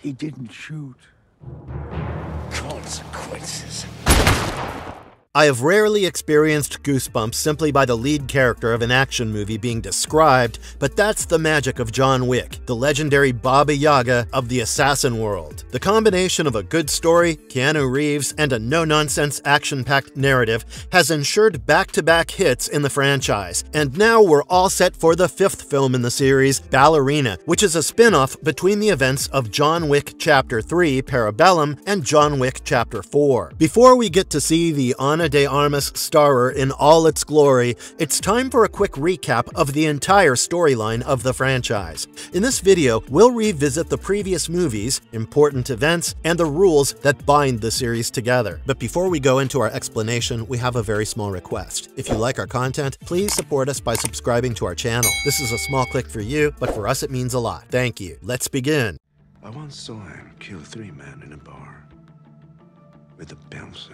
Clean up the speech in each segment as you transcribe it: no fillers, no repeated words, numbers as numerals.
He didn't shoot. Consequences. I have rarely experienced goosebumps simply by the lead character of an action movie being described, but that's the magic of John Wick, the legendary Baba Yaga of the assassin world. The combination of a good story, Keanu Reeves, and a no-nonsense action-packed narrative has ensured back-to-back hits in the franchise, and now we're all set for the 5th film in the series, Ballerina, which is a spin-off between the events of John Wick Chapter 3, Parabellum, and John Wick Chapter 4. Before we get to see the Ana de Armas starer in all its glory, it's time for a quick recap of the entire storyline of the franchise. In this video, we'll revisit the previous movies, important events, and the rules that bind the series together. But before we go into our explanation, we have a very small request. If you like our content, please support us by subscribing to our channel. This is a small click for you, but for us it means a lot. Thank you. Let's begin. I once saw him kill 3 men in a bar with a pencil.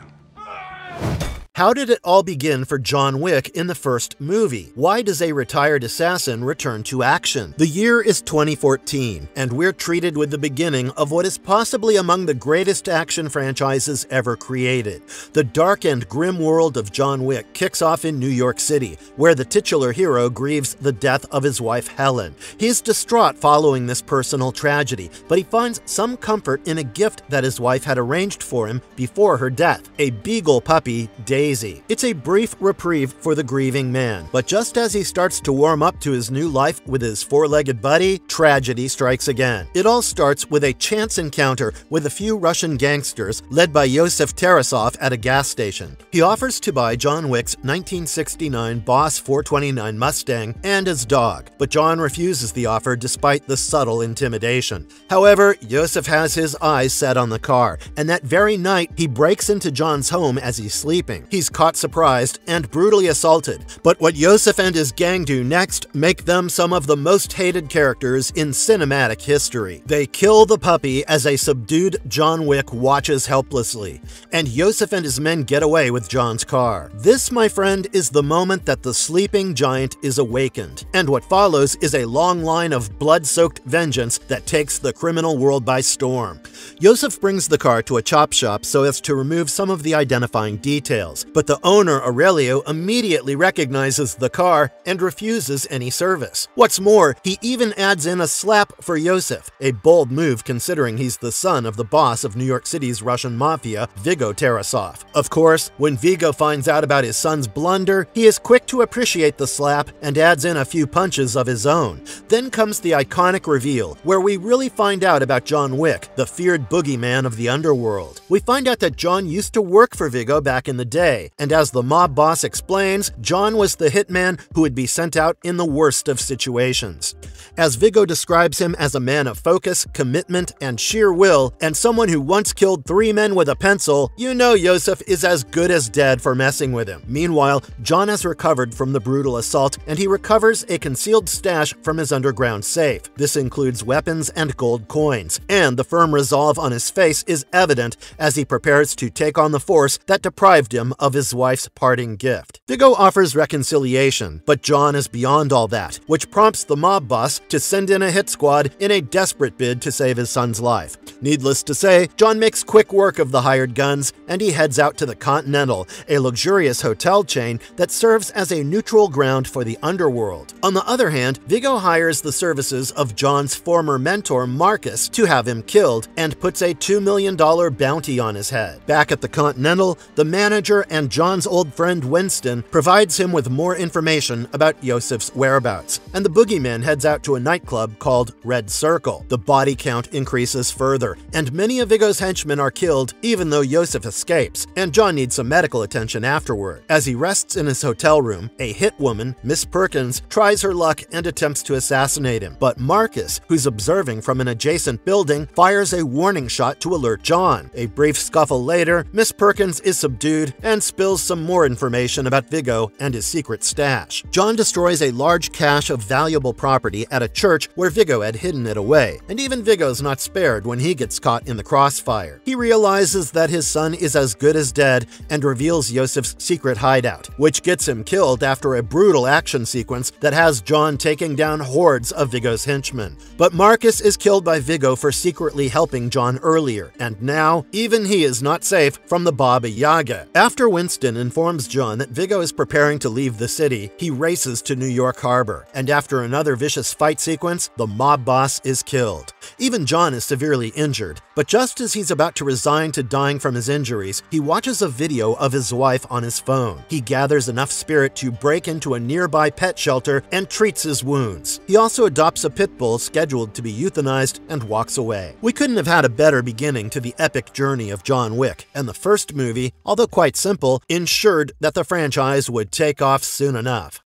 How did it all begin for John Wick in the first movie? Why does a retired assassin return to action? The year is 2014, and we're treated with the beginning of what is possibly among the greatest action franchises ever created. The dark and grim world of John Wick kicks off in New York City, where the titular hero grieves the death of his wife Helen. He is distraught following this personal tragedy, but he finds some comfort in a gift that his wife had arranged for him before her death, a beagle puppy, Daisy. It's a brief reprieve for the grieving man, but just as he starts to warm up to his new life with his four-legged buddy, tragedy strikes again. It all starts with a chance encounter with a few Russian gangsters led by Yosef Tarasov at a gas station. He offers to buy John Wick's 1969 Boss 429 Mustang and his dog, but John refuses the offer despite the subtle intimidation. However, Yosef has his eyes set on the car, and that very night he breaks into John's home as he's sleeping. He's caught surprised and brutally assaulted, but what Yosef and his gang do next make them some of the most hated characters in cinematic history. They kill the puppy as a subdued John Wick watches helplessly, and Yosef and his men get away with John's car. This, my friend, is the moment that the sleeping giant is awakened, and what follows is a long line of blood-soaked vengeance that takes the criminal world by storm. Yosef brings the car to a chop shop so as to remove some of the identifying details, but the owner, Aurelio, immediately recognizes the car and refuses any service. What's more, he even adds in a slap for Yosef, a bold move considering he's the son of the boss of New York City's Russian mafia, Viggo Tarasov. Of course, when Viggo finds out about his son's blunder, he is quick to appreciate the slap and adds in a few punches of his own. Then comes the iconic reveal, where we really find out about John Wick, the feared boogeyman of the underworld. We find out that John used to work for Viggo back in the day, and as the mob boss explains, John was the hitman who would be sent out in the worst of situations. As Viggo describes him as a man of focus, commitment, and sheer will, and someone who once killed 3 men with a pencil, you know Yosef is as good as dead for messing with him. Meanwhile, John has recovered from the brutal assault, and he recovers a concealed stash from his underground safe. This includes weapons and gold coins, and the firm resolve on his face is evident as he prepares to take on the force that deprived him of his wife's parting gift. Viggo offers reconciliation, but John is beyond all that, which prompts the mob boss to send in a hit squad in a desperate bid to save his son's life. Needless to say, John makes quick work of the hired guns, and he heads out to the Continental, a luxurious hotel chain that serves as a neutral ground for the underworld. On the other hand, Viggo hires the services of John's former mentor Marcus to have him killed, and puts a $2 million bounty on his head. Back at the Continental, the manager and John's old friend Winston provides him with more information about Yosef's whereabouts, and the boogeyman heads out to a nightclub called Red Circle. The body count increases further, and many of Viggo's henchmen are killed even though Yosef escapes, and John needs some medical attention afterward. As he rests in his hotel room, a hit woman, Miss Perkins, tries her luck and attempts to assassinate him, but Marcus, who's observing from an adjacent building, fires a warning shot to alert John. A brief scuffle later, Miss Perkins is subdued, and and spills some more information about Viggo and his secret stash. John destroys a large cache of valuable property at a church where Viggo had hidden it away, and even Viggo's not spared when he gets caught in the crossfire. He realizes that his son is as good as dead and reveals Yosef's secret hideout, which gets him killed after a brutal action sequence that has John taking down hordes of Viggo's henchmen. But Marcus is killed by Viggo for secretly helping John earlier, and now even he is not safe from the Baba Yaga. After Winston informs John that Viggo is preparing to leave the city, he races to New York Harbor, and after another vicious fight sequence, the mob boss is killed. Even John is severely injured, but just as he's about to resign to dying from his injuries, he watches a video of his wife on his phone. He gathers enough spirit to break into a nearby pet shelter and treats his wounds. He also adopts a pit bull scheduled to be euthanized and walks away. We couldn't have had a better beginning to the epic journey of John Wick, and the first movie, although quite simple, ensured that the franchise would take off soon enough.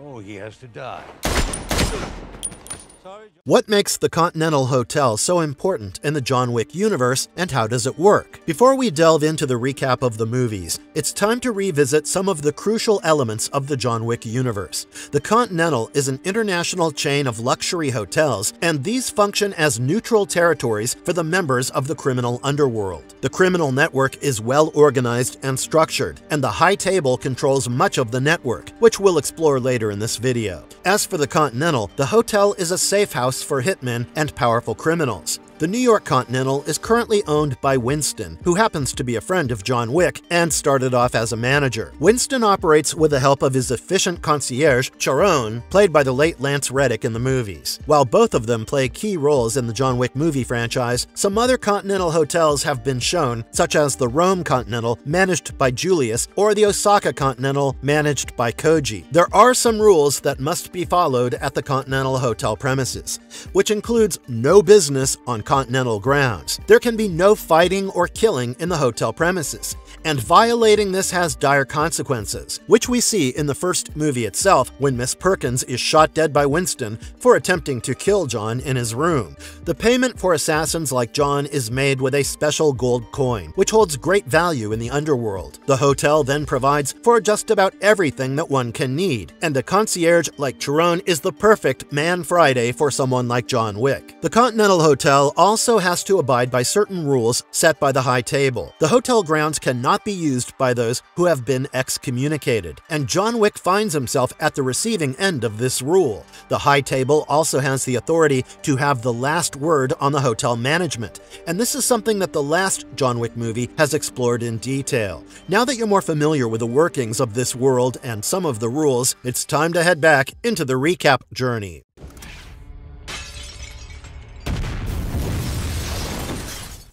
Oh, he has to die. What makes the Continental Hotel so important in the John Wick universe, and how does it work? Before we delve into the recap of the movies, it's time to revisit some of the crucial elements of the John Wick universe. The Continental is an international chain of luxury hotels, and these function as neutral territories for the members of the criminal underworld. The criminal network is well organized and structured, and the High Table controls much of the network, which we'll explore later in this video. As for the Continental, the hotel is a safe house for hitmen and powerful criminals. The New York Continental is currently owned by Winston, who happens to be a friend of John Wick and started off as a manager. Winston operates with the help of his efficient concierge, Charon, played by the late Lance Reddick in the movies. While both of them play key roles in the John Wick movie franchise, some other Continental hotels have been shown, such as the Rome Continental, managed by Julius, or the Osaka Continental, managed by Koji. There are some rules that must be followed at the Continental Hotel premises, which includes no business on Continental grounds. There can be no fighting or killing in the hotel premises, and violating this has dire consequences, which we see in the first movie itself when Miss Perkins is shot dead by Winston for attempting to kill John in his room. The payment for assassins like John is made with a special gold coin, which holds great value in the underworld. The hotel then provides for just about everything that one can need, and a concierge like Charon is the perfect Man Friday for someone like John Wick. The Continental Hotel also has to abide by certain rules set by the High Table. The hotel grounds cannot be used by those who have been excommunicated, and John Wick finds himself at the receiving end of this rule. The High Table also has the authority to have the last word on the hotel management, and this is something that the last John Wick movie has explored in detail. Now that you're more familiar with the workings of this world and some of the rules, it's time to head back into the recap journey.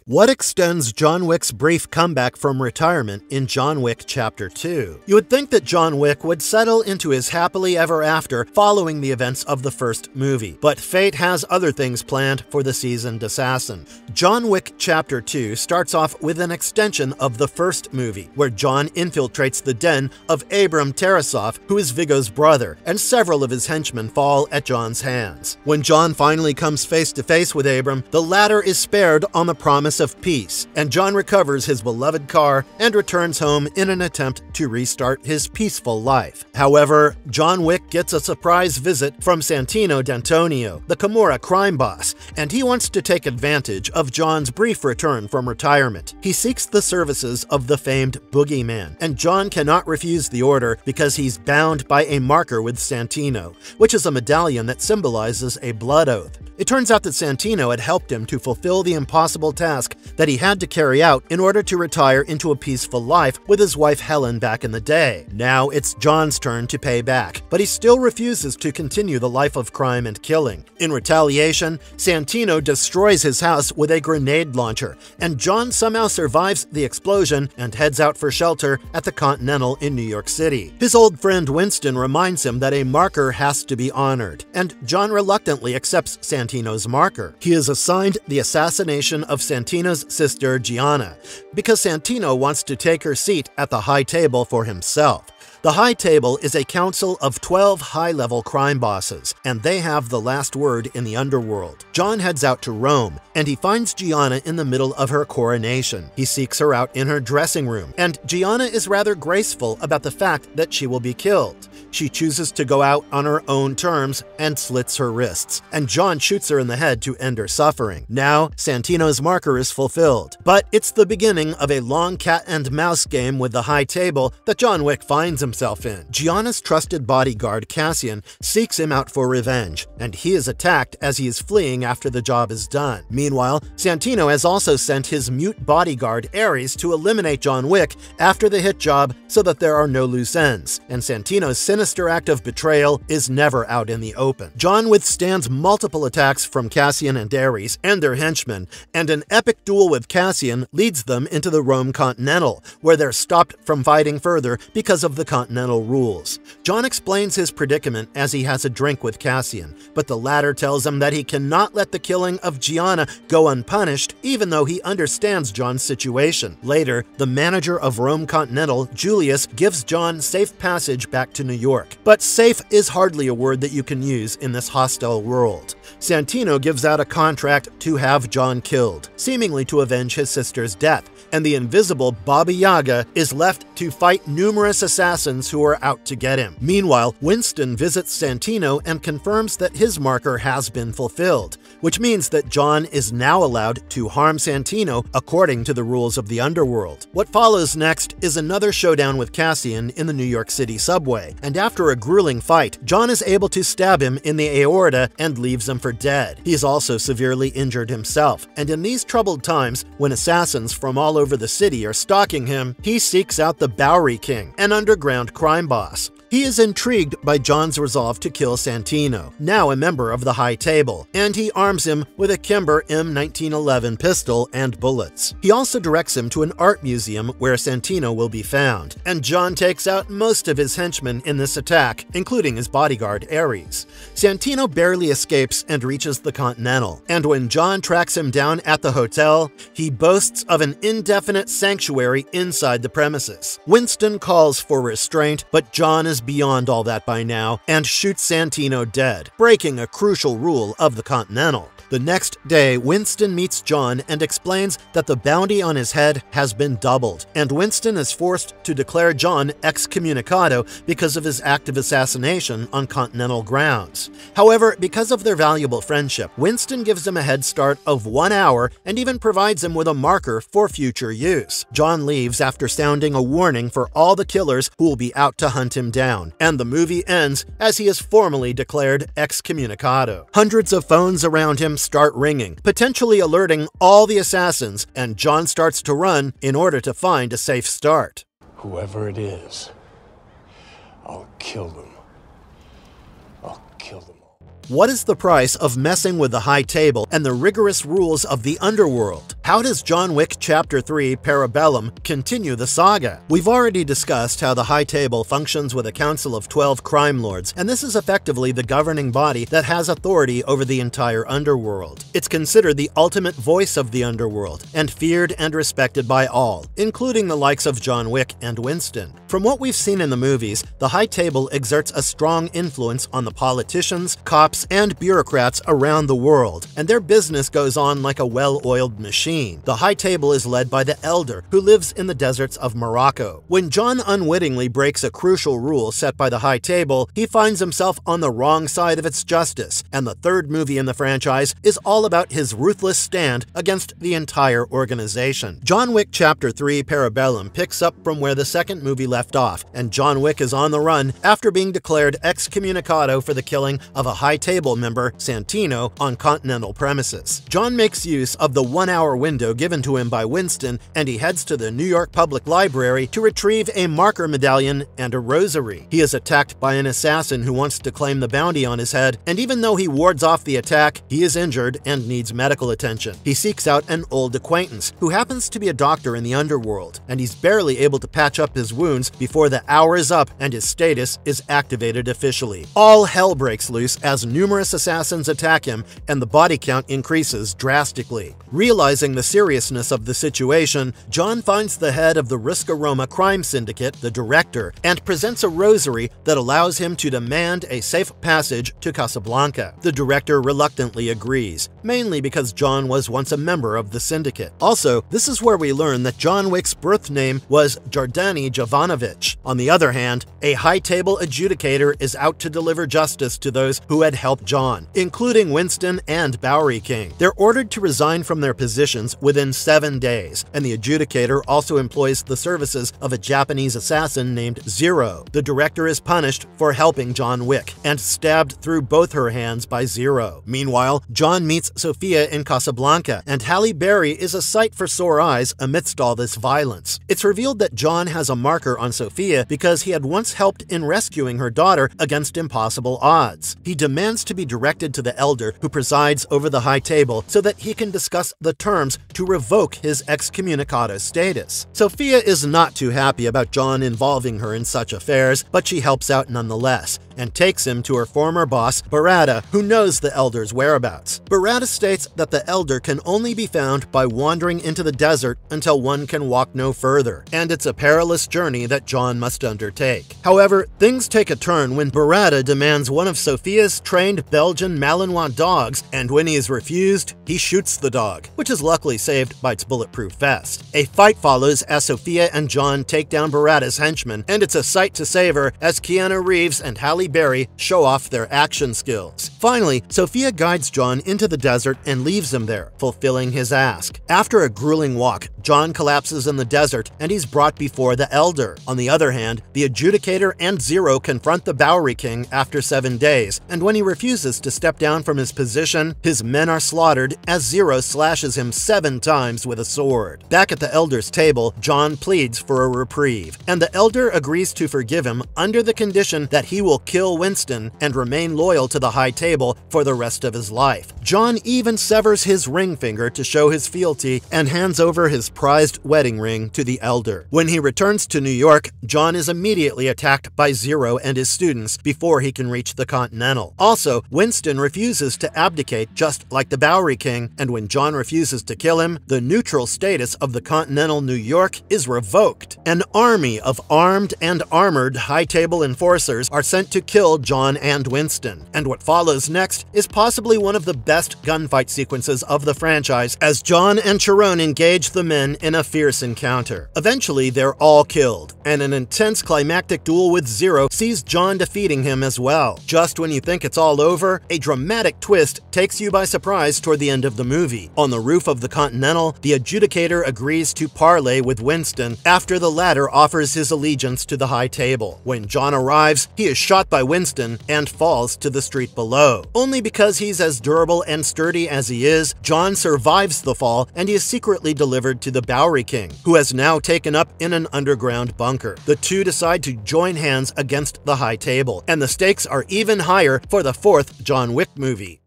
What extends John Wick's brief comeback from retirement in John Wick Chapter 2? You would think that John Wick would settle into his happily ever after following the events of the first movie, but fate has other things planned for the seasoned assassin. John Wick Chapter 2 starts off with an extension of the first movie, where John infiltrates the den of Abram Tarasov, who is Viggo's brother, and several of his henchmen fall at John's hands. When John finally comes face to face with Abram, the latter is spared on the promise of peace, and John recovers his beloved car and returns home in an attempt to restart his peaceful life. However, John Wick gets a surprise visit from Santino D'Antonio, the Kimura crime boss, and he wants to take advantage of John's brief return from retirement. He seeks the services of the famed Boogeyman, and John cannot refuse the order because he's bound by a marker with Santino, which is a medallion that symbolizes a blood oath. It turns out that Santino had helped him to fulfill the impossible task that he had to carry out in order to retire into a peaceful life with his wife Helen back in the day. Now it's John's turn to pay back, but he still refuses to continue the life of crime and killing. In retaliation, Santino destroys his house with a grenade launcher, and John somehow survives the explosion and heads out for shelter at the Continental in New York City. His old friend Winston reminds him that a marker has to be honored, and John reluctantly accepts Santino's marker. He is assigned the assassination of Santino's sister Gianna, because Santino wants to take her seat at the High Table for himself. The High Table is a council of 12 high-level crime bosses, and they have the last word in the underworld. John heads out to Rome, and he finds Gianna in the middle of her coronation. He seeks her out in her dressing room, and Gianna is rather graceful about the fact that she will be killed. She chooses to go out on her own terms and slits her wrists, and John shoots her in the head to end her suffering. Now, Santino's marker is fulfilled, but it's the beginning of a long cat-and-mouse game with the High Table that John Wick finds himself in. Gianna's trusted bodyguard, Cassian, seeks him out for revenge, and he is attacked as he is fleeing after the job is done. Meanwhile, Santino has also sent his mute bodyguard, Ares, to eliminate John Wick after the hit job so that there are no loose ends, and Santino's sinister act of betrayal is never out in the open. John withstands multiple attacks from Cassian and Ares and their henchmen, and an epic duel with Cassian leads them into the Rome Continental, where they're stopped from fighting further because of the Continental rules. John explains his predicament as he has a drink with Cassian, but the latter tells him that he cannot let the killing of Gianna go unpunished, even though he understands John's situation. Later, the manager of Rome Continental, Julius, gives John safe passage back to New York. But safe is hardly a word that you can use in this hostile world. Santino gives out a contract to have John killed, seemingly to avenge his sister's death, and the invisible Baba Yaga is left to fight numerous assassins who are out to get him. Meanwhile, Winston visits Santino and confirms that his marker has been fulfilled, which means that John is now allowed to harm Santino according to the rules of the underworld. What follows next is another showdown with Cassian in the New York City subway, and after a grueling fight, John is able to stab him in the aorta and leaves him for dead. He is also severely injured himself, and in these troubled times, when assassins from all over the city are stalking him, he seeks out the Bowery King, an underground crime boss. He is intrigued by John's resolve to kill Santino, now a member of the High Table, and he arms him with a Kimber M1911 pistol and bullets. He also directs him to an art museum where Santino will be found, and John takes out most of his henchmen in this attack, including his bodyguard Ares. Santino barely escapes and reaches the Continental, and when John tracks him down at the hotel, he boasts of an indefinite sanctuary inside the premises. Winston calls for restraint, but John is beyond all that by now and shoots Santino dead, breaking a crucial rule of the Continental. The next day, Winston meets John and explains that the bounty on his head has been doubled, and Winston is forced to declare John excommunicado because of his act of assassination on Continental grounds. However, because of their valuable friendship, Winston gives him a head start of 1 hour and even provides him with a marker for future use. John leaves after sounding a warning for all the killers who will be out to hunt him down, and the movie ends as he is formally declared excommunicado. Hundreds of phones around him start ringing, potentially alerting all the assassins, and John starts to run in order to find a safe start. Whoever it is, I'll kill them. I'll kill them all. What is the price of messing with the High Table and the rigorous rules of the underworld? How does John Wick Chapter 3 Parabellum continue the saga? We've already discussed how the High Table functions with a council of 12 crime lords, and this is effectively the governing body that has authority over the entire underworld. It's considered the ultimate voice of the underworld, and feared and respected by all, including the likes of John Wick and Winston. From what we've seen in the movies, the High Table exerts a strong influence on the politicians, cops, and bureaucrats around the world, and their business goes on like a well-oiled machine. The High Table is led by the Elder, who lives in the deserts of Morocco. When John unwittingly breaks a crucial rule set by the High Table, he finds himself on the wrong side of its justice, and the third movie in the franchise is all about his ruthless stand against the entire organization. John Wick Chapter 3 Parabellum picks up from where the second movie left off, and John Wick is on the run after being declared excommunicado for the killing of a High Table member, Santino, on Continental premises. John makes use of the 1-hour window given to him by Winston, and he heads to the New York Public Library to retrieve a marker medallion and a rosary. He is attacked by an assassin who wants to claim the bounty on his head, and even though he wards off the attack, he is injured and needs medical attention. He seeks out an old acquaintance who happens to be a doctor in the underworld, and he's barely able to patch up his wounds before the hour is up and his status is activated officially. All hell breaks loose as numerous assassins attack him, and the body count increases drastically. Realizing Realizing the seriousness of the situation, John finds the head of the Riscaroma crime syndicate, the director, and presents a rosary that allows him to demand a safe passage to Casablanca. The director reluctantly agrees, mainly because John was once a member of the syndicate. Also, this is where we learn that John Wick's birth name was Jardani Jovanovich. On the other hand, a high-table adjudicator is out to deliver justice to those who had helped John, including Winston and Bowery King. They're ordered to resign from their positions within 7 days, and the adjudicator also employs the services of a Japanese assassin named Zero. The director is punished for helping John Wick and stabbed through both her hands by Zero. Meanwhile, John meets Sophia in Casablanca, and Halle Berry is a sight for sore eyes amidst all this violence. It's revealed that John has a marker on Sophia because he had once helped in rescuing her daughter against impossible odds. He demands to be directed to the elder who presides over the high table so that he can discuss the terms to revoke his excommunicado status. Sophia is not too happy about John involving her in such affairs, but she helps out nonetheless and takes him to her former boss, Barada, who knows the elder's whereabouts. Barada states that the elder can only be found by wandering into the desert until one can walk no further, and it's a perilous journey that John must undertake. However, things take a turn when Barada demands one of Sophia's trained Belgian Malinois dogs, and when he is refused, he shoots the dog, which is luckily saved by its bulletproof vest. A fight follows as Sophia and John take down Barada's henchmen, and it's a sight to savor as Keanu Reeves and Halle Berry show off their action skills. Finally, Sophia guides John into the desert and leaves him there, fulfilling his ask. After a grueling walk, John collapses in the desert and he's brought before the elder. On the other hand, the adjudicator and Zero confront the Bowery King after 7 days, and when he refuses to step down from his position, his men are slaughtered as Zero slashes him 7 times with a sword. Back at the elder's table, John pleads for a reprieve, and the elder agrees to forgive him under the condition that he will kill Winston and remain loyal to the high table for the rest of his life. John even severs his ring finger to show his fealty and hands over his prized wedding ring to the elder. When he returns to New York, John is immediately attacked by Zero and his students before he can reach the Continental. Also, Winston refuses to abdicate just like the Bowery King, and when John refuses to kill him, the neutral status of the Continental New York is revoked. An army of armed and armored high-table enforcers are sent to kill John and Winston, and what follows next is possibly one of the best gunfight sequences of the franchise as John and Chiron engage the men in a fierce encounter. Eventually, they're all killed, and an intense climactic duel with Zero sees John defeating him as well. Just when you think it's all over, a dramatic twist takes you by surprise toward the end of the movie. On the roof of the Continental, the adjudicator agrees to parley with Winston after the latter offers his allegiance to the high table. When John arrives, he is shot by Winston and falls to the street below. Only because he's as durable and sturdy as he is, John survives the fall and he is secretly delivered to the Bowery King, who has now taken up in an underground bunker. The two decide to join hands against the high table, and the stakes are even higher for the 4th John Wick movie.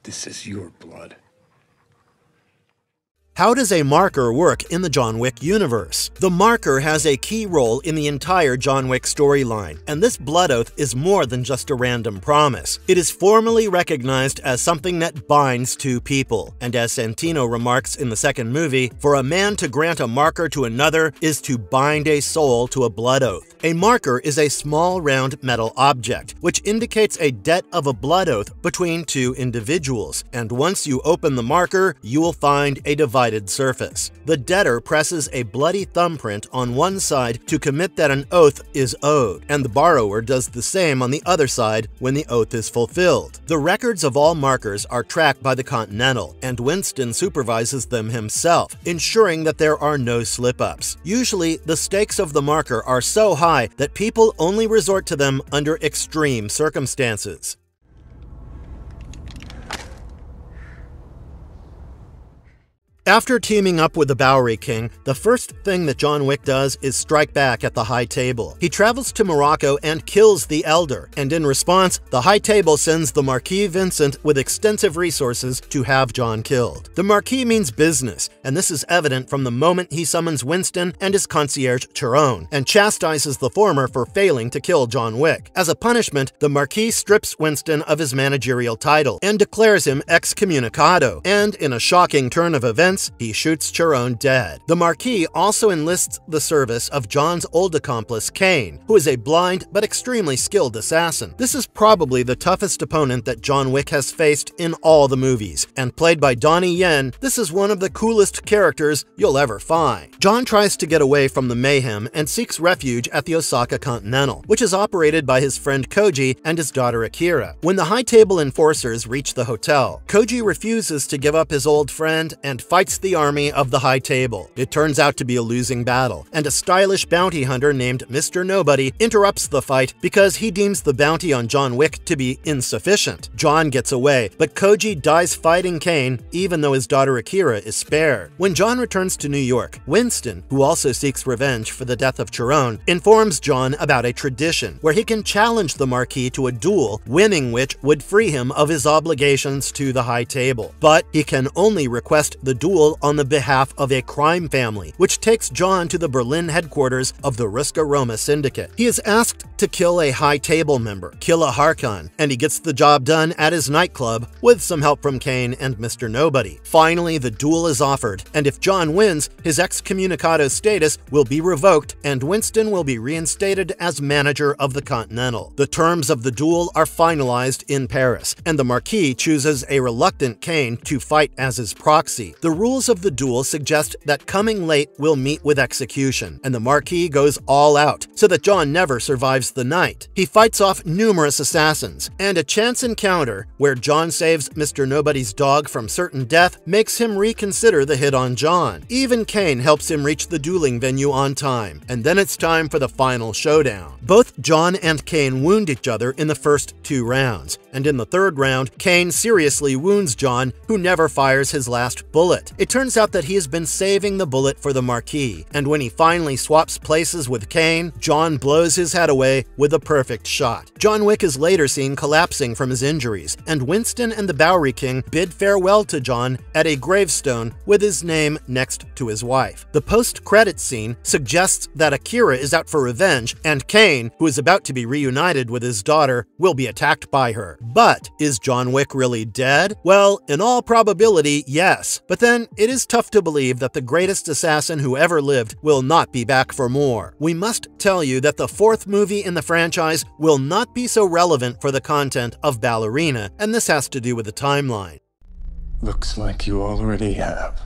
This is your blood. How does a marker work in the John Wick universe? The marker has a key role in the entire John Wick storyline, and this blood oath is more than just a random promise. It is formally recognized as something that binds two people, and as Santino remarks in the second movie, for a man to grant a marker to another is to bind a soul to a blood oath. A marker is a small round metal object, which indicates a debt of a blood oath between two individuals, and once you open the marker, you will find a divided surface. The debtor presses a bloody thumbprint on one side to commit that an oath is owed, and the borrower does the same on the other side when the oath is fulfilled. The records of all markers are tracked by the Continental, and Winston supervises them himself, ensuring that there are no slip-ups. Usually, the stakes of the marker are so high that people only resort to them under extreme circumstances. After teaming up with the Bowery King, the first thing that John Wick does is strike back at the high table. He travels to Morocco and kills the elder, and in response, the high table sends the Marquis Vincent with extensive resources to have John killed. The Marquis means business, and this is evident from the moment he summons Winston and his concierge Chiron, and chastises the former for failing to kill John Wick. As a punishment, the Marquis strips Winston of his managerial title and declares him excommunicado, and in a shocking turn of events, chance, he shoots Chiron dead. The Marquis also enlists the service of John's old accomplice Kane, who is a blind but extremely skilled assassin. This is probably the toughest opponent that John Wick has faced in all the movies, and played by Donnie Yen, this is one of the coolest characters you'll ever find. John tries to get away from the mayhem and seeks refuge at the Osaka Continental, which is operated by his friend Koji and his daughter Akira. When the high table enforcers reach the hotel, Koji refuses to give up his old friend and fights the army of the high table. It turns out to be a losing battle, and a stylish bounty hunter named Mr. Nobody interrupts the fight because he deems the bounty on John Wick to be insufficient. John gets away, but Koji dies fighting Kane, even though his daughter Akira is spared. When John returns to New York, Winston, who also seeks revenge for the death of Chiron, informs John about a tradition where he can challenge the Marquis to a duel, winning which would free him of his obligations to the high table. But he can only request the duel on the behalf of a crime family, which takes John to the Berlin headquarters of the Ruska Roma Syndicate. He is asked to kill a high table member, Killa Harkan, and he gets the job done at his nightclub with some help from Kane and Mr. Nobody. Finally, the duel is offered, and if John wins, his excommunicado status will be revoked and Winston will be reinstated as manager of the Continental. The terms of the duel are finalized in Paris, and the Marquis chooses a reluctant Kane to fight as his proxy. The rules of the duel suggest that coming late will meet with execution, and the Marquis goes all out so that John never survives the night. He fights off numerous assassins, and a chance encounter where John saves Mr. Nobody's dog from certain death makes him reconsider the hit on John. Even Kane helps him reach the dueling venue on time, and then it's time for the final showdown. Both John and Kane wound each other in the first 2 rounds, and in the 3rd round, Kane seriously wounds John, who never fires his last bullet. It turns out that he has been saving the bullet for the Marquis, and when he finally swaps places with Kane, John blows his head away with a perfect shot. John Wick is later seen collapsing from his injuries, and Winston and the Bowery King bid farewell to John at a gravestone with his name next to his wife. The post-credits scene suggests that Akira is out for revenge, and Kane, who is about to be reunited with his daughter, will be attacked by her. But is John Wick really dead? Well, in all probability, yes. But then, it is tough to believe that the greatest assassin who ever lived will not be back for more. We must tell you that the 4th movie in the franchise will not be so relevant for the content of Ballerina, and this has to do with the timeline. Looks like you already have.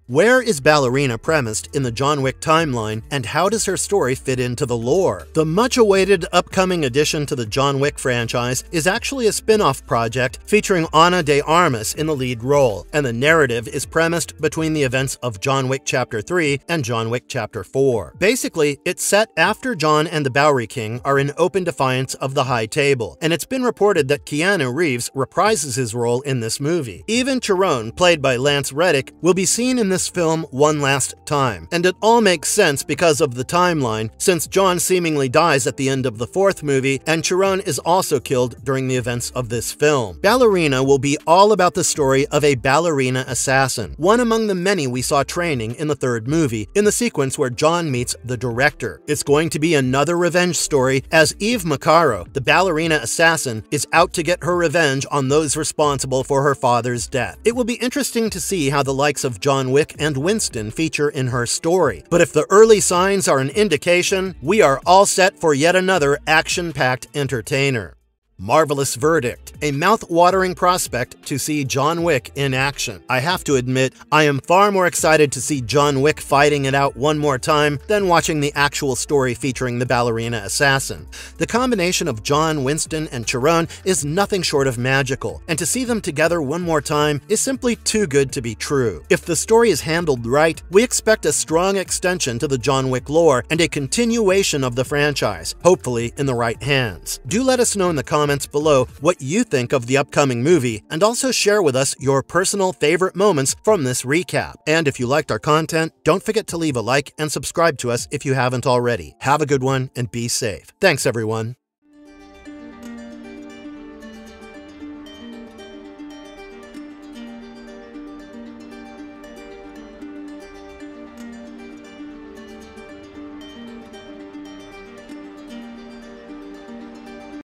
Where is Ballerina premised in the John Wick timeline, and how does her story fit into the lore? The much-awaited upcoming addition to the John Wick franchise is actually a spin-off project featuring Ana de Armas in the lead role, and the narrative is premised between the events of John Wick Chapter 3 and John Wick Chapter 4. Basically, it's set after John and the Bowery King are in open defiance of the High Table, and it's been reported that Keanu Reeves reprises his role in this movie. Even Chiron, played by Lance Reddick, will be seen in this film one last time, and it all makes sense because of the timeline, since John seemingly dies at the end of the 4th movie, and Chiron is also killed during the events of this film. Ballerina will be all about the story of a ballerina assassin, one among the many we saw training in the 3rd movie, in the sequence where John meets the director. It's going to be another revenge story, as Eve Macaro, the ballerina assassin, is out to get her revenge on those responsible for her father's death. It will be interesting to see how the likes of John Wick and Winston feature in her story, but if the early signs are an indication, we are all set for yet another action-packed entertainer. Marvelous verdict. A mouth-watering prospect to see John Wick in action. I have to admit, I am far more excited to see John Wick fighting it out one more time than watching the actual story featuring the ballerina assassin. The combination of John, Winston, and Chiron is nothing short of magical, and to see them together one more time is simply too good to be true. If the story is handled right, we expect a strong extension to the John Wick lore and a continuation of the franchise, hopefully in the right hands. Do let us know in the comments below what you think of the upcoming movie, and also share with us your personal favorite moments from this recap. And if you liked our content, don't forget to leave a like and subscribe to us if you haven't already. Have a good one and be safe. Thanks everyone.